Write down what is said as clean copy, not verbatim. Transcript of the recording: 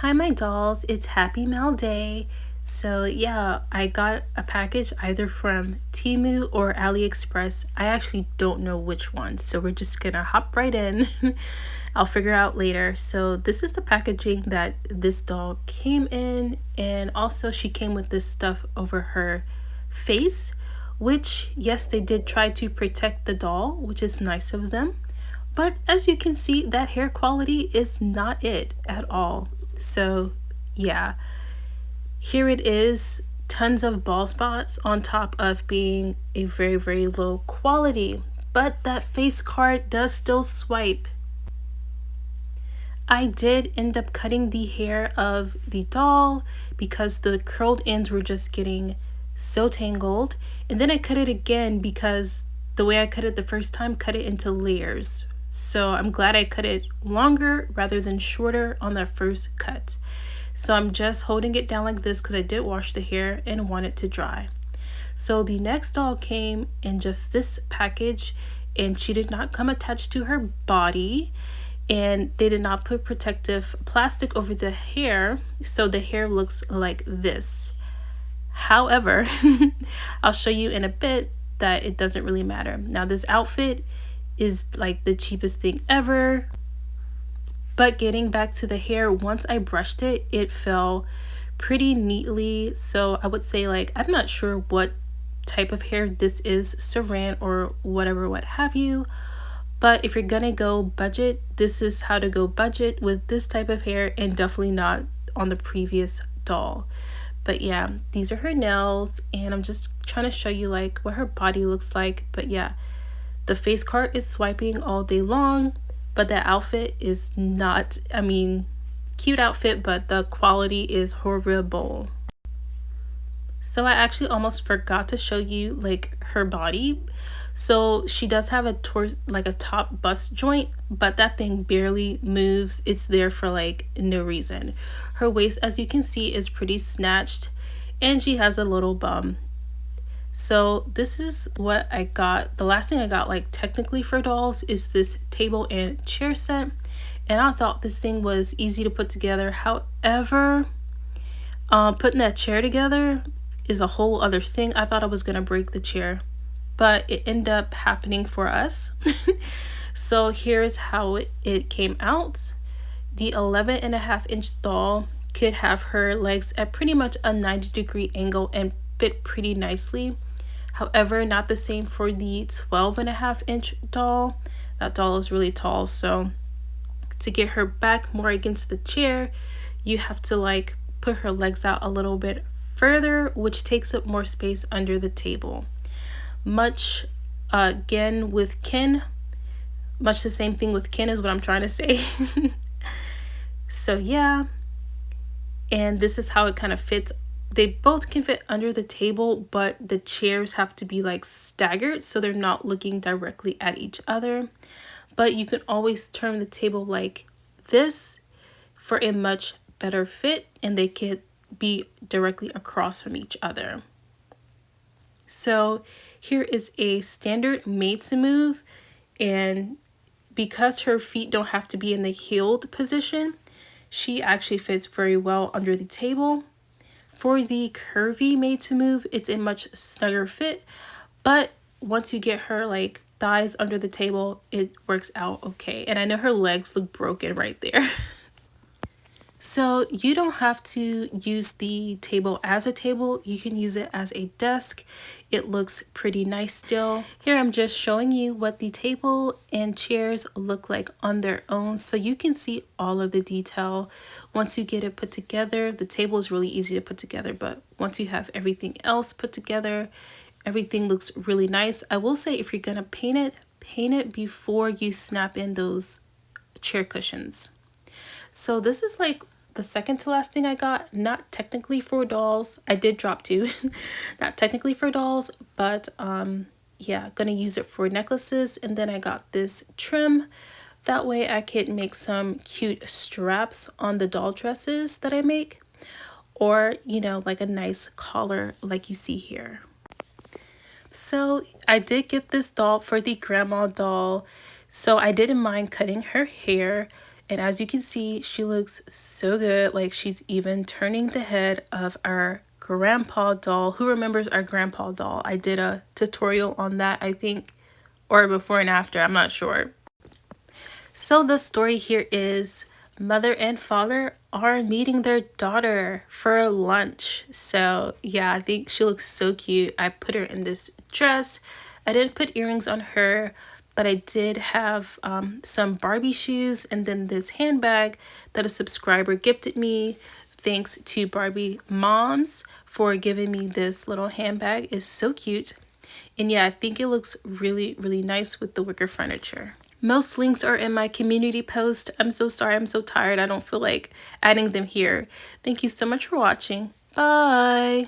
Hi, my dolls. It's Happy Mail Day. So, yeah, I got a package either from Temu or AliExpress. I actually don't know which one. So, we're just gonna hop right in. I'll figure out later. So, this is the packaging that this doll came in. And also, she came with this stuff over her face, which, yes, they did try to protect the doll, which is nice of them. But as you can see, that hair quality is not it at all. So, yeah, here it is. Tons of bald spots on top of being a very, very low quality. But that face card does still swipe. I did end up cutting the hair of the doll because the curled ends were just getting so tangled. And then I cut it again because the way I cut it the first time cut it into layers. So I'm glad I cut it longer rather than shorter on that first cut. So I'm just holding it down like this because I did wash the hair and want it to dry. So the next doll came in just this package, and she did not come attached to her body, and they did not put protective plastic over the hair, so the hair looks like this. However, I'll show you in a bit that it doesn't really matter. Now this outfit is like the cheapest thing ever. But getting back to the hair, once I brushed it, it fell pretty neatly. So I would say, like, I'm not sure what type of hair this is, saran or whatever, what have you. But if you're gonna go budget, this is how to go budget with this type of hair, and definitely not on the previous doll. But yeah, these are her nails, and I'm just trying to show you like what her body looks like. But yeah, the face card is swiping all day long, but that outfit is not, I mean, cute outfit, but the quality is horrible. So I actually almost forgot to show you like her body. So she does have a like a top bust joint, but that thing barely moves. It's there for like no reason. Her waist, as you can see, is pretty snatched, and she has a little bum. So this is what I got. The last thing I got, like technically for dolls, is this table and chair set. And I thought this thing was easy to put together. However, putting that chair together is a whole other thing. I thought I was gonna break the chair, but it ended up happening for us. So here's how it came out. The 11.5-inch doll could have her legs at pretty much a 90-degree angle and fit pretty nicely. However, not the same for the 12.5-inch doll. That doll is really tall, so to get her back more against the chair, you have to like put her legs out a little bit further, which takes up more space under the table. Much again with Ken, much the same thing with Ken is what I'm trying to say. So yeah, and this is how it kind of fits. They both can fit under the table, but the chairs have to be like staggered so they're not looking directly at each other. But you can always turn the table like this for a much better fit, and they could be directly across from each other. So here is a standard made to move, and because her feet don't have to be in the heeled position, she actually fits very well under the table. For the curvy made to move, it's a much snugger fit, but once you get her like thighs under the table, it works out okay. And I know her legs look broken right there. So you don't have to use the table as a table. You can use it as a desk. It looks pretty nice still. Here I'm just showing you what the table and chairs look like on their own, so you can see all of the detail. Once you get it put together, the table is really easy to put together, but once you have everything else put together, everything looks really nice. I will say, if you're gonna paint it before you snap in those chair cushions. So this is like the second to last thing I got, not technically for dolls. I did drop two. Not technically for dolls, but yeah, gonna use it for necklaces. And then I got this trim. That way I could make some cute straps on the doll dresses that I make, or you know, like a nice collar like you see here. So I did get this doll for the grandma doll, so I didn't mind cutting her hair. And as you can see, she looks so good. Like she's even turning the head of our grandpa doll. Who remembers our grandpa doll? I did a tutorial on that, I think, or before and after, I'm not sure. So the story here is mother and father are meeting their daughter for lunch. So yeah, I think she looks so cute. I put her in this dress. I didn't put earrings on her, but I did have some Barbie shoes and then this handbag that a subscriber gifted me. Thanks to Barbie Moms for giving me this little handbag. It's so cute. And yeah, I think it looks really, really nice with the wicker furniture. Most links are in my community post. I'm so sorry, I'm so tired. I don't feel like adding them here. Thank you so much for watching. Bye.